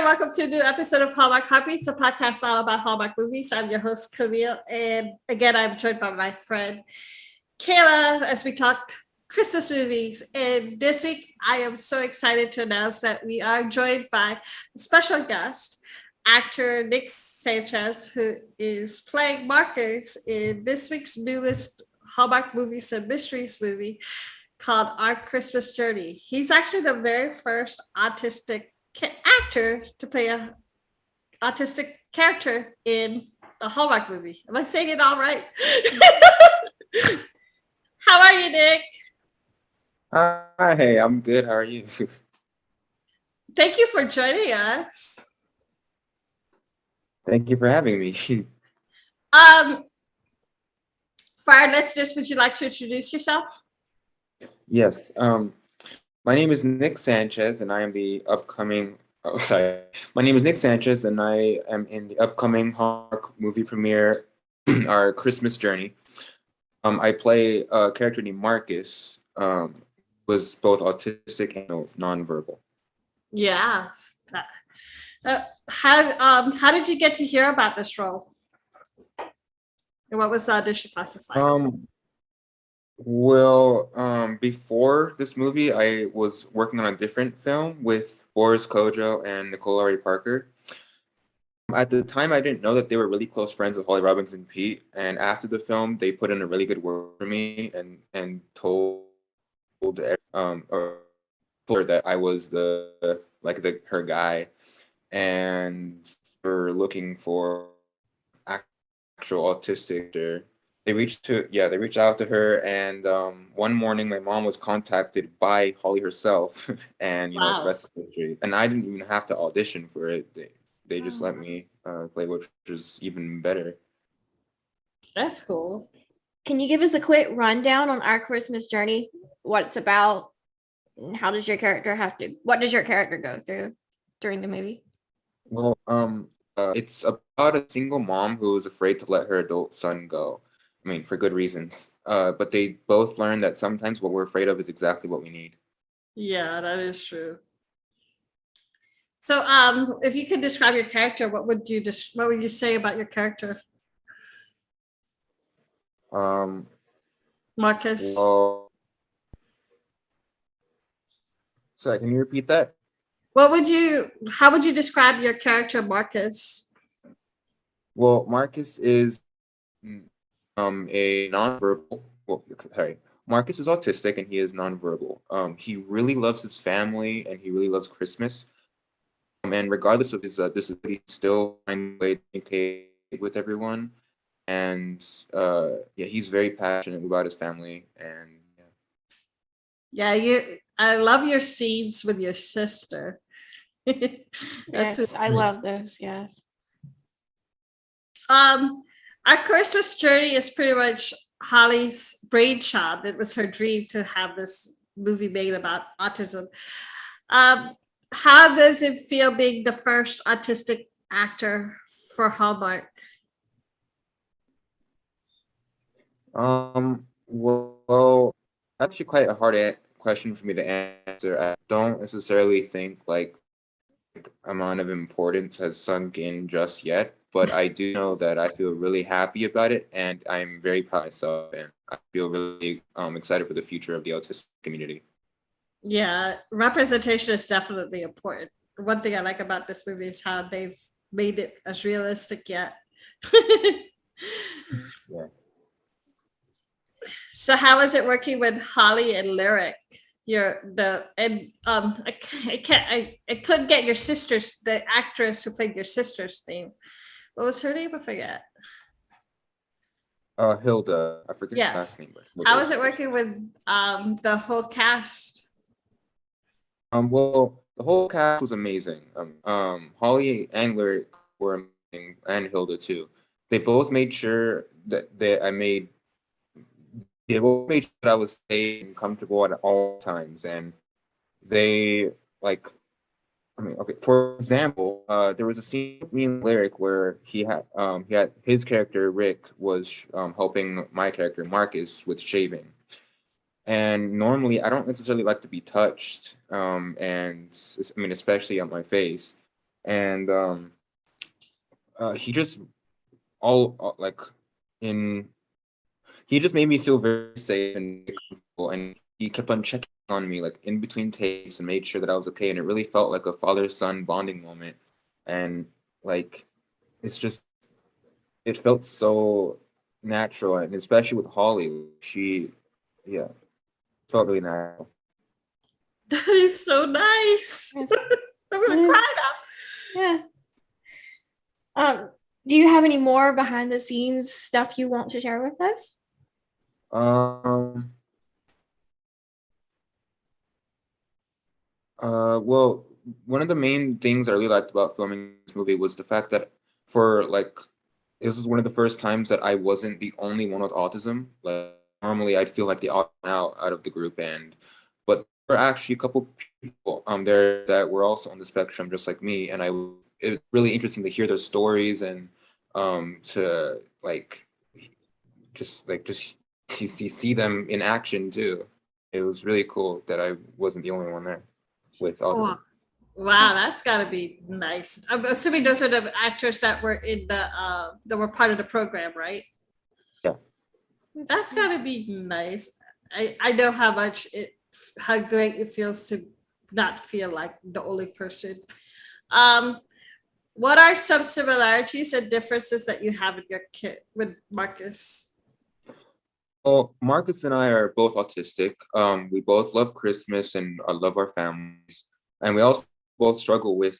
welcome to a new episode of Hallmark Heartbeats, a podcast all about Hallmark movies. I'm your host, Camille, and again, I'm joined by my friend, Kayla, as we talk Christmas movies. And this week, I am so excited to announce that we are joined by a special guest, actor Nik Sanchez, who is playing Marcus in this week's newest Hallmark Movies and Mysteries movie called Our Christmas Journey. He's actually the very first autistic actor to play a autistic character in a Hallmark movie. Am I saying it all right? How are you, Nik? Hi, I'm good. How are you? Thank you for joining us. Thank you for having me. Um, for our listeners, would you like to introduce yourself? Yes. My name is Nik Sanchez, and I am the upcoming. Oh, sorry. My name is Nik Sanchez, and I am in the upcoming Hallmark movie premiere, Our Christmas Journey. I play a character named Marcus. Was both autistic and nonverbal. Yeah. How did you get to hear about this role? And what was the audition process like? Before this movie, I was working on a different film with Boris Kojo and Nicole Ari Parker. At the time, I didn't know that they were really close friends with Holly Robbins and Peete. And after the film, they put in a really good word for me and told her that I was her guy, and for looking for actual autistic. They reached out to her, and one morning my mom was contacted by Holly herself, and the Wow. rest is history. And I didn't even have to audition for it. They just let me play, which was even better. That's cool. Can you give us a quick rundown on Our Christmas Journey? What it's about? And what does your character go through during the movie? Well, it's about a single mom who is afraid to let her adult son go. I mean, for good reasons. But they both learn that sometimes what we're afraid of is exactly what we need. Yeah, that is true. So, if you could describe your character, what would you say about your character, Marcus? Well, sorry, can you repeat that? How would you describe your character, Marcus? Well, Marcus is a nonverbal. Marcus is autistic and he is nonverbal. He really loves his family and he really loves Christmas. And regardless of his disability, he's still finding a way to communicate with everyone. And he's very passionate about his family. And I love your scenes with your sister. Yes, I love those. Yes. Our Christmas Journey is pretty much Holly's brainchild. It was her dream to have this movie made about autism. How does it feel being the first autistic actor for Hallmark? Well, actually quite a hard question for me to answer. I don't necessarily think like amount of importance has sunk in just yet, but I do know that I feel really happy about it, and I'm very proud of myself, and I feel really excited for the future of the autistic community. Yeah, representation is definitely important. One thing I like about this movie is how they've made it as realistic yet. Yeah. So how is it working with Holly and Lyriq? I couldn't get your sister's, the actress who played your sister's name. What was her name? I forget. Hilda, I forget her last name. But How is it working with the whole cast? Well, the whole cast was amazing. Holly and Lyriq were amazing, and Hilda too. They both made sure that I was safe and comfortable at all times, and they for example, there was a scene with me and Lyriq where he had his character Rick was helping my character Marcus with shaving. And normally I don't necessarily like to be touched, and I mean especially on my face. and he just all like in he just made me feel very safe and very comfortable, and he kept on checking on me like in between takes and made sure that I was okay, and it really felt like a father-son bonding moment, and like it's just it felt so natural, and especially with Holly, she yeah felt really natural. That is so nice. Yes. I'm gonna Yes. cry now. Yeah. Do you have any more behind the scenes stuff you want to share with us? Um well, one of the main things I really liked about filming this movie was the fact that for like this was one of the first times that I wasn't the only one with autism. Like normally I'd feel like the odd one out of the group, and but there were actually a couple people there that were also on the spectrum just like me, and it was really interesting to hear their stories and to just see them in action too. It was really cool that I wasn't the only one there with autism. Oh, wow, that's gotta be nice. I'm assuming those are the actors that were in the that were part of the program, right? Yeah. That's gotta be nice. I know how great it feels to not feel like the only person. Um, what are some similarities and differences that you have with your kid with Marcus? Well, Marcus and I are both autistic. We both love Christmas and love our families, and we also both struggle with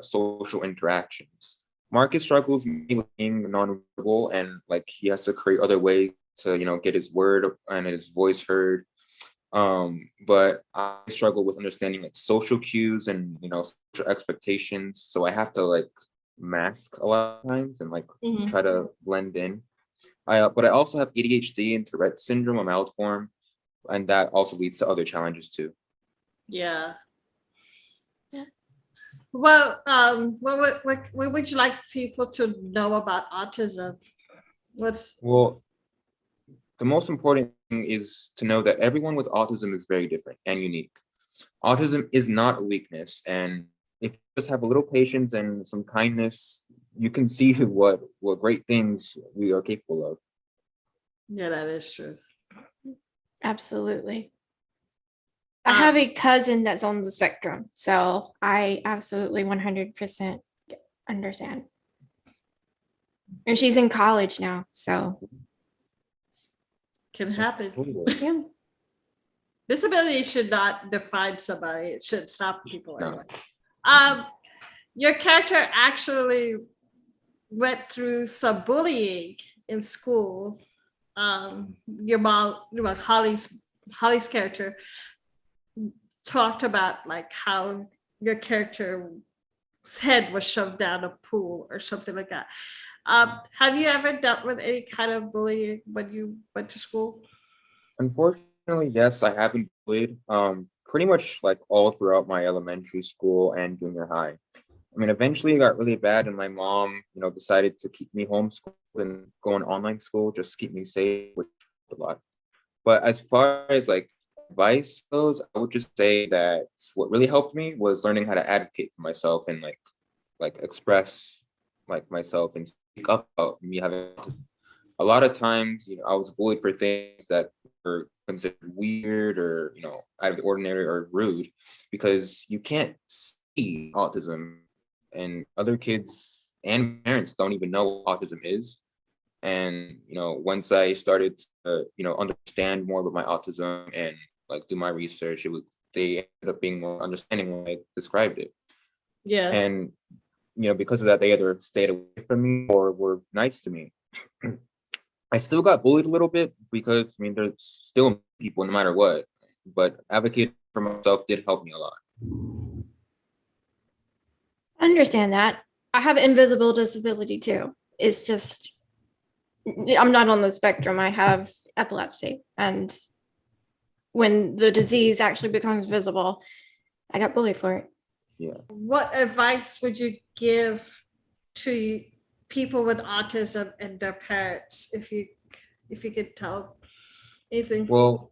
social interactions. Marcus struggles mainly with being nonverbal, and like he has to create other ways to get his word and his voice heard. But I struggle with understanding like social cues and social expectations, so I have to like mask a lot of times and like Mhm. try to blend in. But I also have ADHD and Tourette syndrome, a mild form, and that also leads to other challenges too. Yeah. Well, what would you like people to know about autism? What's Well, the most important thing is to know that everyone with autism is very different and unique. Autism is not a weakness, and if you just have a little patience and some kindness, you can see what great things we are capable of. Yeah, that is true. Absolutely. I have a cousin that's on the spectrum, so I absolutely 100% understand. And she's in college now, so Can happen. yeah. Disability should not define somebody. It should stop people No. anyway. Um, your character actually went through some bullying in school. Your mom, well, Holly's character talked about like how your character's head was shoved down a pool or something like that. Have you ever dealt with any kind of bullying when you went to school? Unfortunately, yes, I haven't bullied. Pretty much like all throughout my elementary school and junior high. I mean, eventually it got really bad, and my mom, decided to keep me homeschooled and go on online school just to keep me safe, which helped a lot. But as far as like advice goes, I would just say that what really helped me was learning how to advocate for myself and like express like myself and speak up about me having autism. A lot of times, I was bullied for things that were considered weird or out of the ordinary or rude because you can't see autism, and other kids and parents don't even know what autism is. And once I started to understand more about my autism and like do my research, they ended up being more understanding when I described it. Yeah. And because of that, they either stayed away from me or were nice to me. I still got bullied a little bit because I mean there's still people no matter what, but advocating for myself did help me a lot. I understand that. I have invisible disability too. It's just I'm not on the spectrum. I have epilepsy, and when the disease actually becomes visible, I got bullied for it. Yeah. What advice would you give to people with autism and their parents if you could tell anything? Well,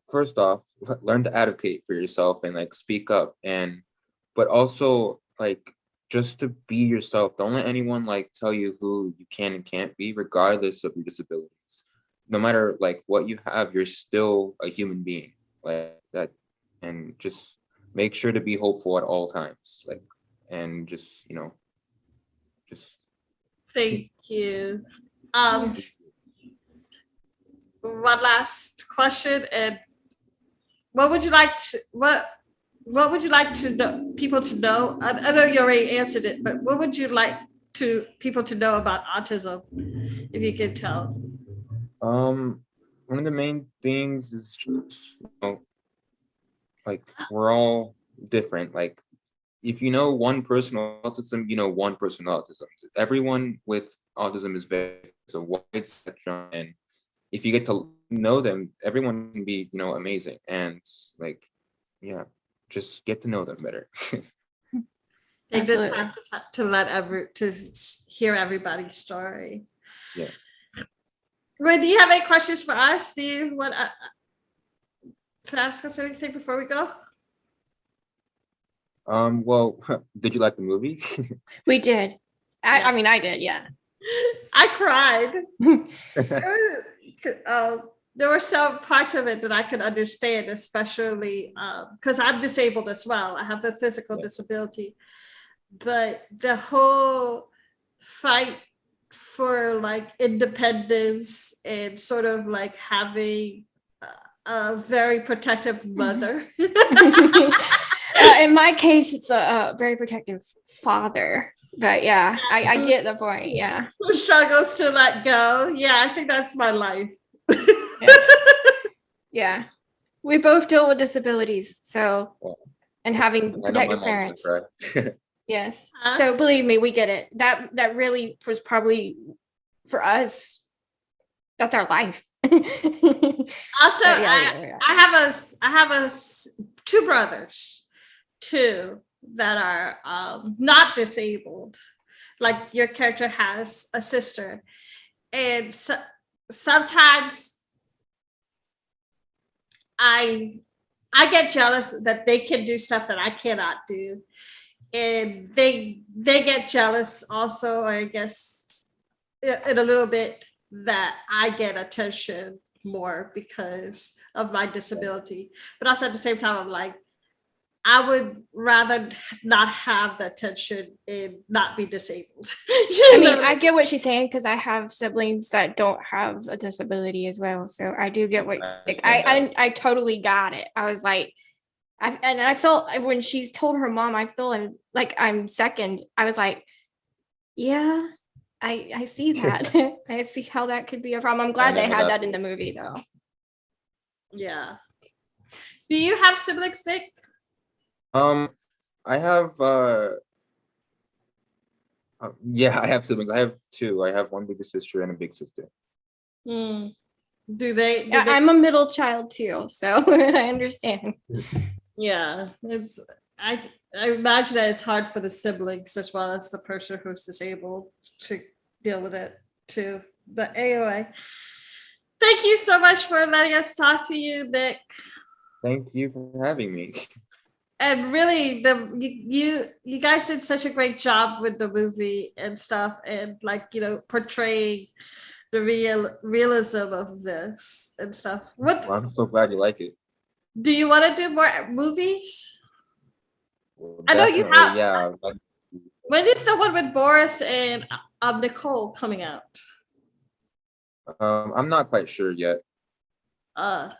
first off, learn to advocate for yourself and like speak up, but also like just to be yourself. Don't let anyone like tell you who you can and can't be, regardless of your disabilities. No matter like what you have, you're still a human being like that. And just make sure to be hopeful at all times. Like, and just, just Thank you. Um, one last question, and what would you like to what would you like to know people to know? I know you already answered it, but what would you like to people to know about autism, if you could tell? um one of the main things is just, like we're all different. Like if you know one person with autism, you know one person with autism. Everyone with autism is very, it's a wide spectrum, and if you get to know them, everyone can be, amazing. And like, yeah, just get to know them better. Take the Absolutely. time to let hear everybody's story. Yeah. Wait, do you have any questions for us? Do you want to ask us anything before we go? Well, did you like the movie? We did. Yeah. I mean, I did, yeah. I cried. There were some parts of it that I could understand, especially because I'm disabled as well. I have a physical disability, but the whole fight for like independence and sort of like having a very protective mother. In my case, it's a very protective father. But yeah, I get the point. Yeah. Who struggles to let go. Yeah, I think that's my life. Yeah. Yeah. We both deal with disabilities. So, and having I know my protective mom's parents. gonna cry. Yes. Huh? So believe me, we get it. That really was probably for us. That's our life. Also, But yeah. I have two brothers too that are not disabled. Like your character has a sister, and sometimes I get jealous that they can do stuff that I cannot do, and they get jealous also, or I guess in a little bit that I get attention more because of my disability. But also at the same time, I'm like, I would rather not have the attention and not be disabled. I mean, I get what she's saying because I have siblings that don't have a disability as well. So I do get what like I totally got it. I was like, I felt when she's told her mom, I feel like I'm second. I was like, yeah, I see that. I see how that could be a problem. I'm glad they had that in the movie though. Yeah. Do you have siblings, Nick? I have yeah, I have siblings. I have two. I have one big sister and a big sister. Do they? I'm a middle child too, so I understand. Yeah, I imagine that it's hard for the siblings as well as the person who's disabled to deal with it too. But anyway, thank you so much for letting us talk to you, Nick. Thank you for having me. And really, you guys did such a great job with the movie and stuff, and like portraying the realism of this and stuff. What Well, I'm so glad you like it. do you want to do more movies? Well, I know you have. Yeah. When is the one with Boris and Nicole coming out? I'm not quite sure yet. Uh,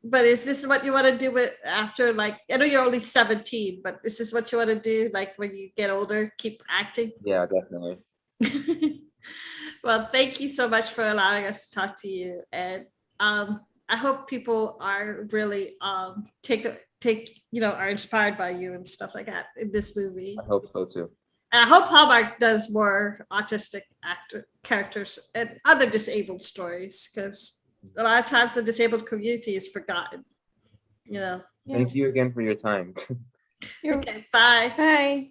but is this what you want to do with after? Like, I know you're only 17, but is this what you want to do? Like when you get older, keep acting? Yeah, definitely. Well, thank you so much for allowing us to talk to you, and I hope people are really take are inspired by you and stuff like that in this movie. I hope so too. And I hope Hallmark does more autistic characters and other disabled stories, because a lot of times the disabled community is forgotten. Thank you again for your time. Okay, bye. Bye.